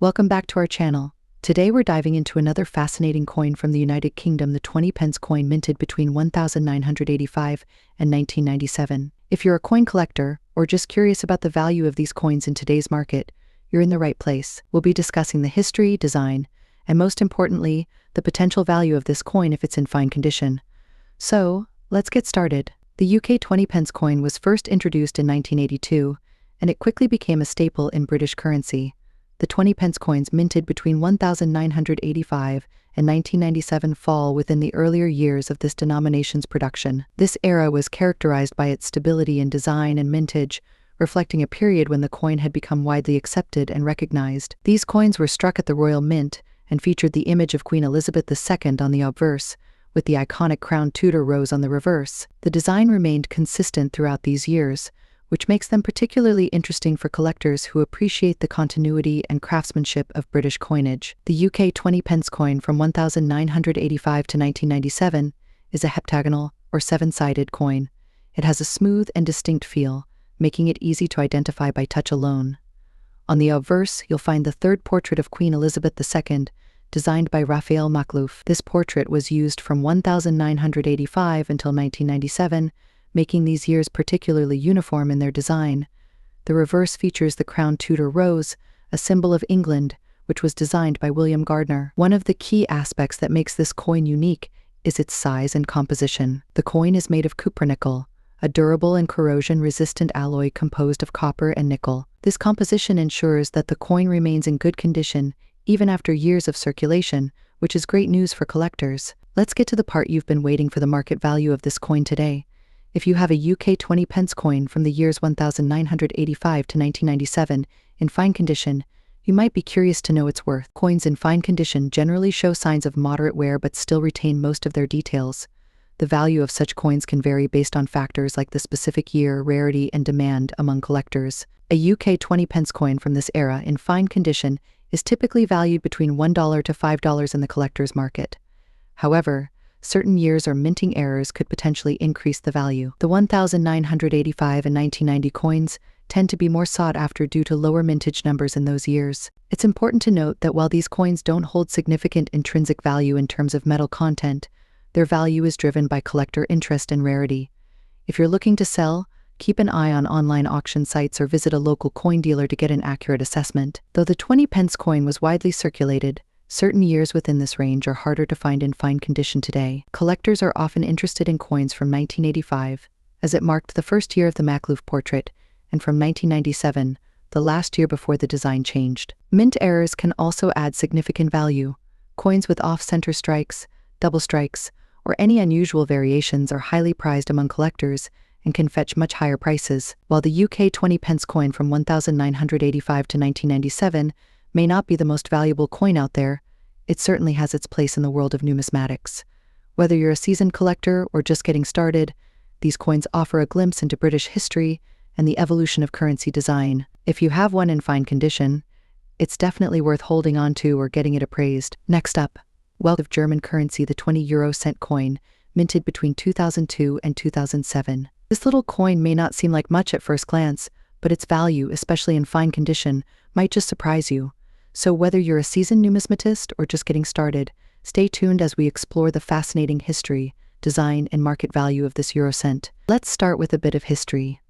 Welcome back to our channel. Today we're diving into another fascinating coin from the United Kingdom, the 20 pence coin minted between 1985 and 1997. If you're a coin collector, or just curious about the value of these coins in today's market, you're in the right place. We'll be discussing the history, design, and most importantly, the potential value of this coin if it's in fine condition. So, let's get started. The UK 20 pence coin was first introduced in 1982, and it quickly became a staple in British currency. The 20 pence coins minted between 1985 and 1997 fall within the earlier years of this denomination's production. This era was characterized by its stability in design and mintage, reflecting a period when the coin had become widely accepted and recognized. These coins were struck at the Royal Mint and featured the image of Queen Elizabeth II on the obverse, with the iconic crown Tudor rose on the reverse. The design remained consistent throughout these years, which makes them particularly interesting for collectors who appreciate the continuity and craftsmanship of British coinage. The UK 20 pence coin from 1985 to 1997 is a heptagonal, or seven-sided coin. It has a smooth and distinct feel, making it easy to identify by touch alone. On the obverse, you'll find the third portrait of Queen Elizabeth II, designed by Raphael Makhlouf. This portrait was used from 1985 until 1997, making these years particularly uniform in their design. The reverse features the crown Tudor rose, a symbol of England, which was designed by William Gardner. One of the key aspects that makes this coin unique is its size and composition. The coin is made of cupronickel, a durable and corrosion-resistant alloy composed of copper and nickel. This composition ensures that the coin remains in good condition even after years of circulation, which is great news for collectors. Let's get to the part you've been waiting for: the market value of this coin today. If you have a UK 20 pence coin from the years 1985 to 1997 in fine condition, you might be curious to know its worth. Coins in fine condition generally show signs of moderate wear but still retain most of their details. The value of such coins can vary based on factors like the specific year, rarity, and demand among collectors. A UK 20 pence coin from this era in fine condition is typically valued between $1 to $5 in the collector's market. However, certain years or minting errors could potentially increase the value. The 1985 and 1990 coins tend to be more sought after due to lower mintage numbers in those years. It's important to note that while these coins don't hold significant intrinsic value in terms of metal content, their value is driven by collector interest and rarity. If you're looking to sell, keep an eye on online auction sites or visit a local coin dealer to get an accurate assessment. Though the 20 pence coin was widely circulated, certain years within this range are harder to find in fine condition today. Collectors are often interested in coins from 1985, as it marked the first year of the Makhlouf portrait, and from 1997, the last year before the design changed. Mint errors can also add significant value. Coins with off-center strikes, double strikes, or any unusual variations are highly prized among collectors and can fetch much higher prices. While the UK 20 pence coin from 1985 to 1997 may not be the most valuable coin out there, it certainly has its place in the world of numismatics. Whether you're a seasoned collector or just getting started, these coins offer a glimpse into British history and the evolution of currency design. If you have one in fine condition, it's definitely worth holding on to or getting it appraised. Next up, wealth of German currency, the 20 euro cent coin, minted between 2002 and 2007. This little coin may not seem like much at first glance, but its value, especially in fine condition, might just surprise you. So whether you're a seasoned numismatist or just getting started, stay tuned as we explore the fascinating history, design, and market value of this Eurocent. Let's start with a bit of history.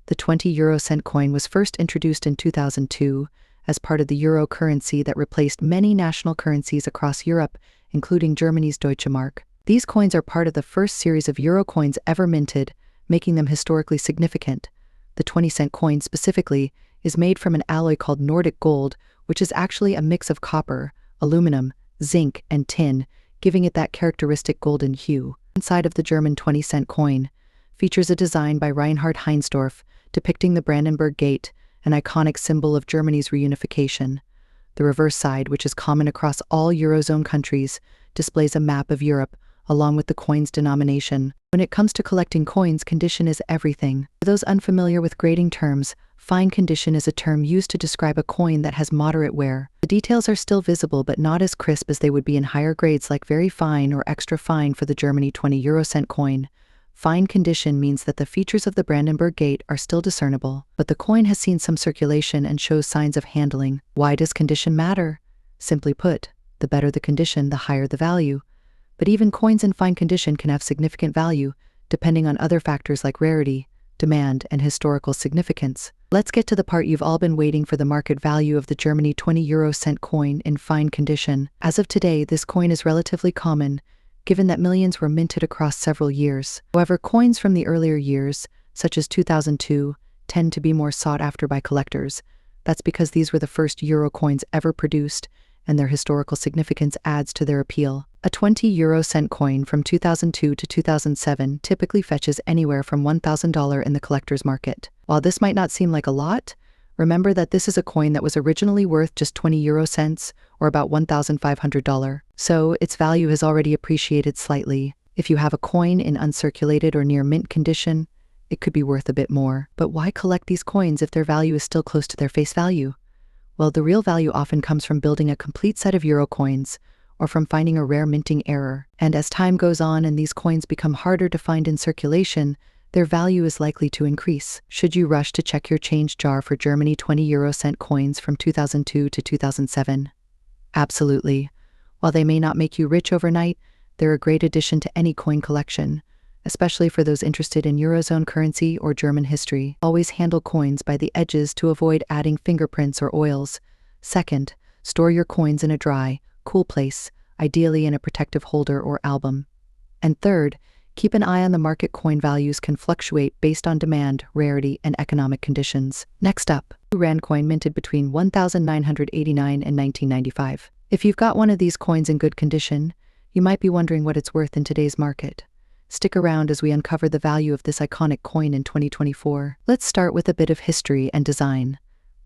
The 20 euro cent coin was first introduced in 2002 as part of the euro currency that replaced many national currencies across Europe, including Germany's Deutsche Mark. These coins are part of the first series of euro coins ever minted, making them historically significant. The 20-cent coin specifically is made from an alloy called Nordic gold, which is actually a mix of copper, aluminum, zinc, and tin, giving it that characteristic golden hue. Inside of the German 20-cent coin features a design by Reinhard Heinsdorf depicting the Brandenburg Gate, an iconic symbol of Germany's reunification. The reverse side, which is common across all Eurozone countries, displays a map of Europe, along with the coin's denomination. When it comes to collecting coins, condition is everything. For those unfamiliar with grading terms, fine condition is a term used to describe a coin that has moderate wear. The details are still visible but not as crisp as they would be in higher grades like very fine or extra fine for the Germany 20 euro cent coin. Fine condition means that the features of the Brandenburg Gate are still discernible, but the coin has seen some circulation and shows signs of handling. Why does condition matter? Simply put, the better the condition, the higher the value. But even coins in fine condition can have significant value, depending on other factors like rarity, demand, and historical significance. Let's get to the part you've all been waiting for: the market value of the Germany 20 euro-cent coin in fine condition. As of today, this coin is relatively common, given that millions were minted across several years. However, coins from the earlier years, such as 2002, tend to be more sought after by collectors. That's because these were the first euro coins ever produced, and their historical significance adds to their appeal. A 20 euro-cent coin from 2002 to 2007 typically fetches anywhere from $1,000 in the collector's market. While this might not seem like a lot, remember that this is a coin that was originally worth just 20 euro cents, or about $1,500. So its value has already appreciated slightly. If you have a coin in uncirculated or near mint condition, it could be worth a bit more. But why collect these coins if their value is still close to their face value? Well, the real value often comes from building a complete set of euro coins, or from finding a rare minting error. And as time goes on and these coins become harder to find in circulation, their value is likely to increase. Should you rush to check your change jar for Germany 20 euro-cent coins from 2002 to 2007? Absolutely. While they may not make you rich overnight, they're a great addition to any coin collection, especially for those interested in Eurozone currency or German history. Always handle coins by the edges to avoid adding fingerprints or oils. Second, store your coins in a dry, cool place, ideally in a protective holder or album. And third, keep an eye on the market. Coin values can fluctuate based on demand, rarity, and economic conditions. Next up, Rand coin minted between 1989 and 1995. If you've got one of these coins in good condition, you might be wondering what it's worth in today's market. Stick around as we uncover the value of this iconic coin in 2024. Let's start with a bit of history and design.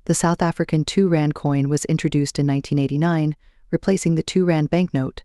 The South African 2 Rand coin was introduced in 1989, replacing the 2 Rand banknote.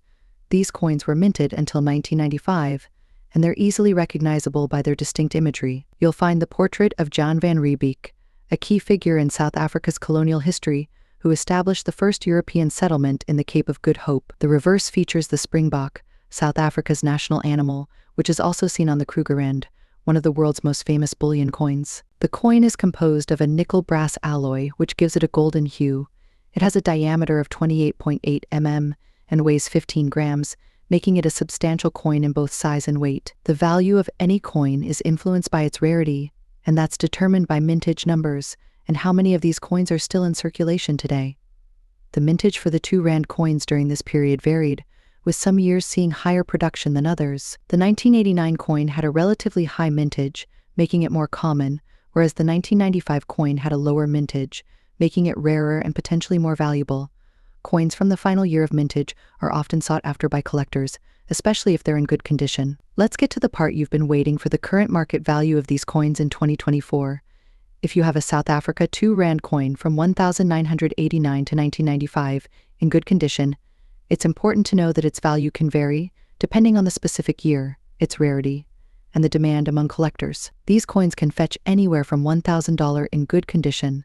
These coins were minted until 1995, and they're easily recognizable by their distinct imagery. You'll find the portrait of Jan van Riebeeck, a key figure in South Africa's colonial history, who established the first European settlement in the Cape of Good Hope. The reverse features the springbok, South Africa's national animal, which is also seen on the Krugerrand, one of the world's most famous bullion coins. The coin is composed of a nickel-brass alloy, which gives it a golden hue. It has a diameter of 28.8 mm and weighs 15 grams, making it a substantial coin in both size and weight. The value of any coin is influenced by its rarity, and that's determined by mintage numbers and how many of these coins are still in circulation today. The mintage for the 2 Rand coins during this period varied, with some years seeing higher production than others. The 1989 coin had a relatively high mintage, making it more common, whereas the 1995 coin had a lower mintage, making it rarer and potentially more valuable. Coins from the final year of mintage are often sought after by collectors, especially if they're in good condition. Let's get to the part you've been waiting for: the current market value of these coins in 2024. If you have a South Africa 2 Rand coin from 1989 to 1995 in good condition, it's important to know that its value can vary depending on the specific year, its rarity, and the demand among collectors. These coins can fetch anywhere from $1,000 in good condition.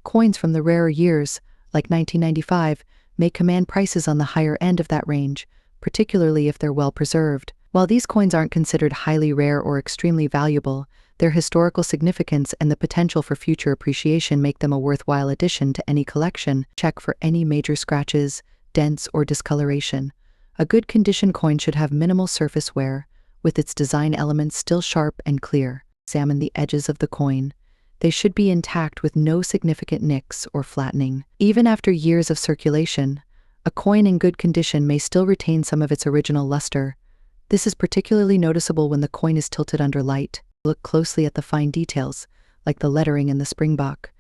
Coins from the rarer years, like 1995, may command prices on the higher end of that range, particularly if they're well preserved. While these coins aren't considered highly rare or extremely valuable, their historical significance and the potential for future appreciation make them a worthwhile addition to any collection. Check for any major scratches, dents, or discoloration. A good condition coin should have minimal surface wear, with its design elements still sharp and clear. Examine the edges of the coin. They should be intact with no significant nicks or flattening. Even after years of circulation, a coin in good condition may still retain some of its original luster. This is particularly noticeable when the coin is tilted under light. Look closely at the fine details, like the lettering and the springbok.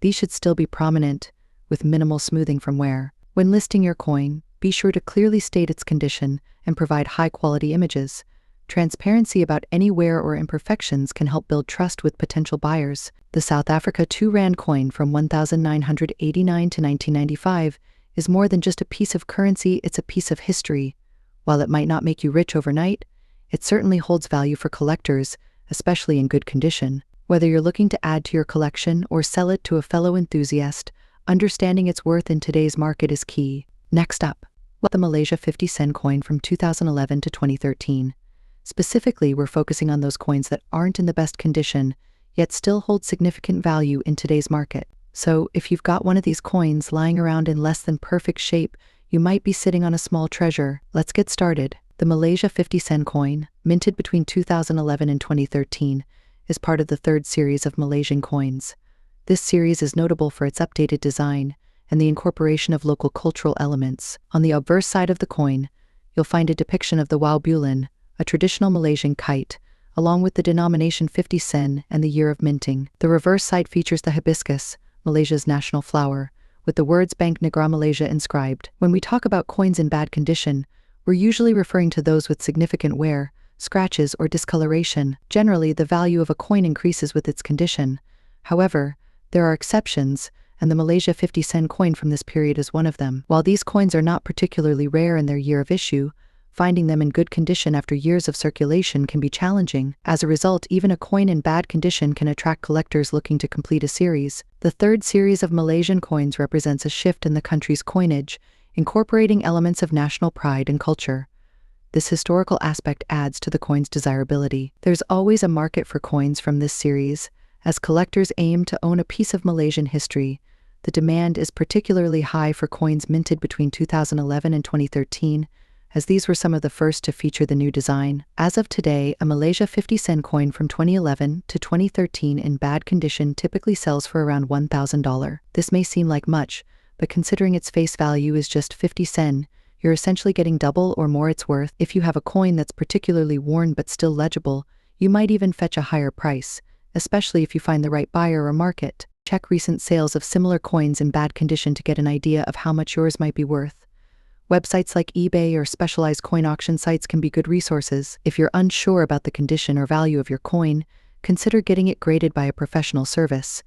These should still be prominent, with minimal smoothing from wear. When listing your coin, be sure to clearly state its condition and provide high-quality images. Transparency about any wear or imperfections can help build trust with potential buyers. The South Africa 2 Rand coin from 1989 to 1995 is more than just a piece of currency, it's a piece of history. While it might not make you rich overnight, it certainly holds value for collectors, especially in good condition. Whether you're looking to add to your collection or sell it to a fellow enthusiast, understanding its worth in today's market is key. Next up, the Malaysia 50 cent coin from 2011 to 2013. Specifically, we're focusing on those coins that aren't in the best condition, yet still hold significant value in today's market. So, if you've got one of these coins lying around in less than perfect shape, you might be sitting on a small treasure. Let's get started. The Malaysia 50-cent coin, minted between 2011 and 2013, is part of the third series of Malaysian coins. This series is notable for its updated design and the incorporation of local cultural elements. On the obverse side of the coin, you'll find a depiction of the Wau Bulan, a traditional Malaysian kite, along with the denomination 50 sen and the year of minting. The reverse side features the hibiscus, Malaysia's national flower, with the words Bank Negara Malaysia inscribed. When we talk about coins in bad condition, we're usually referring to those with significant wear, scratches, or discoloration. Generally, the value of a coin increases with its condition. However, there are exceptions, and the Malaysia 50-cent coin from this period is one of them. While these coins are not particularly rare in their year of issue, finding them in good condition after years of circulation can be challenging. As a result, even a coin in bad condition can attract collectors looking to complete a series. The third series of Malaysian coins represents a shift in the country's coinage, incorporating elements of national pride and culture. This historical aspect adds to the coin's desirability. There's always a market for coins from this series. As collectors aim to own a piece of Malaysian history, the demand is particularly high for coins minted between 2011 and 2013, as these were some of the first to feature the new design. As of today, a Malaysia 50-cent coin from 2011 to 2013 in bad condition typically sells for around $1,000. This may seem like much, but considering its face value is just 50 sen, you're essentially getting double or more its worth. If you have a coin that's particularly worn but still legible, you might even fetch a higher price, especially if you find the right buyer or market. Check recent sales of similar coins in bad condition to get an idea of how much yours might be worth. Websites like eBay or specialized coin auction sites can be good resources. If you're unsure about the condition or value of your coin, consider getting it graded by a professional service.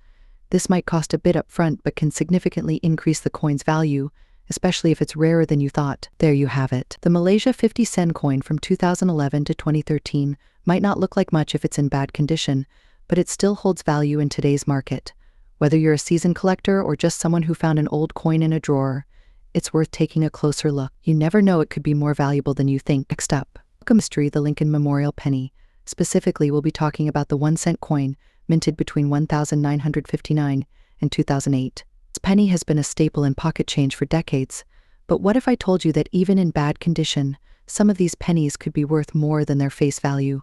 This might cost a bit up front but can significantly increase the coin's value, especially if it's rarer than you thought. There you have it. The Malaysia 50-cent coin from 2011 to 2013 might not look like much if it's in bad condition, but it still holds value in today's market. Whether you're a seasoned collector or just someone who found an old coin in a drawer, it's worth taking a closer look. You never know, it could be more valuable than you think. Next up, mystery, the Lincoln Memorial penny. Specifically, we'll be talking about the 1-cent coin, minted between 1959 and 2008. This penny has been a staple in pocket change for decades, but what if I told you that even in bad condition, some of these pennies could be worth more than their face value?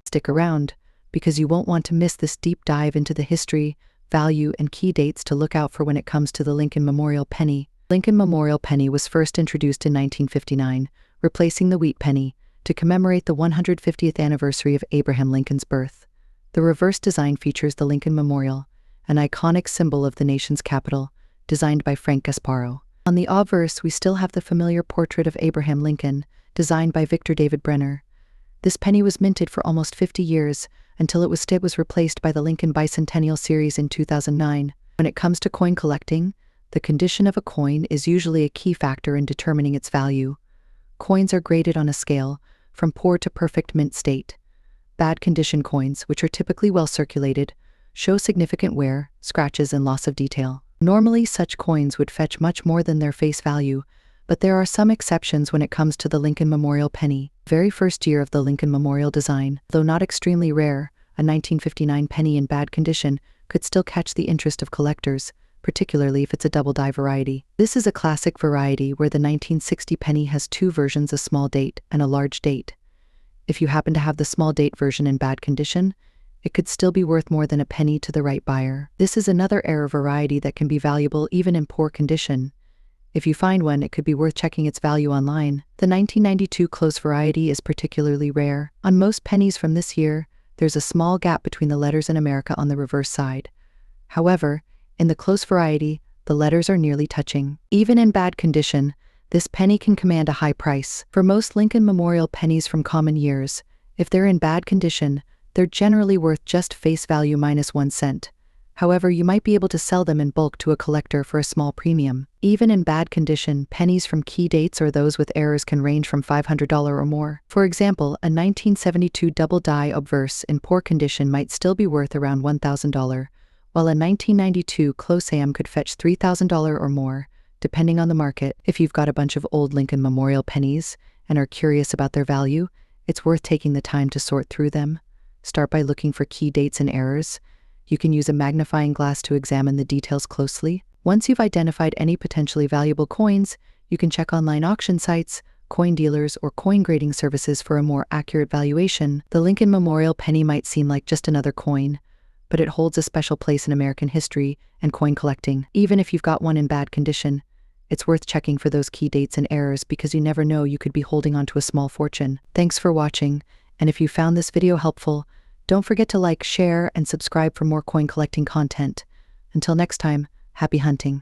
Stick around, because you won't want to miss this deep dive into the history, value, and key dates to look out for when it comes to the Lincoln Memorial penny. Lincoln Memorial penny was first introduced in 1959, replacing the wheat penny, to commemorate the 150th anniversary of Abraham Lincoln's birth. The reverse design features the Lincoln Memorial, an iconic symbol of the nation's capital, designed by Frank Gasparo. On the obverse, we still have the familiar portrait of Abraham Lincoln, designed by Victor David Brenner. This penny was minted for almost 50 years, until it was replaced by the Lincoln Bicentennial series in 2009. When it comes to coin collecting, the condition of a coin is usually a key factor in determining its value. Coins are graded on a scale from poor to perfect mint state. Bad condition coins, which are typically well circulated, show significant wear, scratches, and loss of detail. Normally, such coins would fetch much more than their face value, but there are some exceptions when it comes to the Lincoln Memorial penny. Very first year of the Lincoln Memorial design, though not extremely rare, a 1959 penny in bad condition could still catch the interest of collectors, particularly if it's a double-die variety. This is a classic variety where the 1960 penny has two versions, a small date and a large date. If you happen to have the small date version in bad condition, it could still be worth more than a penny to the right buyer. This is another era variety that can be valuable even in poor condition. If you find one, it could be worth checking its value online. The 1992 close variety is particularly rare. On most pennies from this year, there's a small gap between the letters in America on the reverse side. However, in the close variety, the letters are nearly touching. Even in bad condition, this penny can command a high price. For most Lincoln Memorial pennies from common years, if they're in bad condition, they're generally worth just face value minus 1 cent. However, you might be able to sell them in bulk to a collector for a small premium. Even in bad condition, pennies from key dates or those with errors can range from $500 or more. For example, a 1972 double-die obverse in poor condition might still be worth around $1,000, while a 1992 close AM could fetch $3,000 or more, depending on the market. If you've got a bunch of old Lincoln Memorial pennies and are curious about their value, It's worth taking the time to sort through them. Start by looking for key dates and errors. You can use a magnifying glass to examine the details closely. Once you've identified any potentially valuable coins, you can check online auction sites, coin dealers, or coin grading services for a more accurate valuation. The Lincoln Memorial penny might seem like just another coin, but it holds a special place in American history and coin collecting. Even if you've got one in bad condition, it's worth checking for those key dates and errors because you never know, you could be holding onto a small fortune. Thanks for watching, and if you found this video helpful, don't forget to like, share, and subscribe for more coin collecting content. Until next time, happy hunting.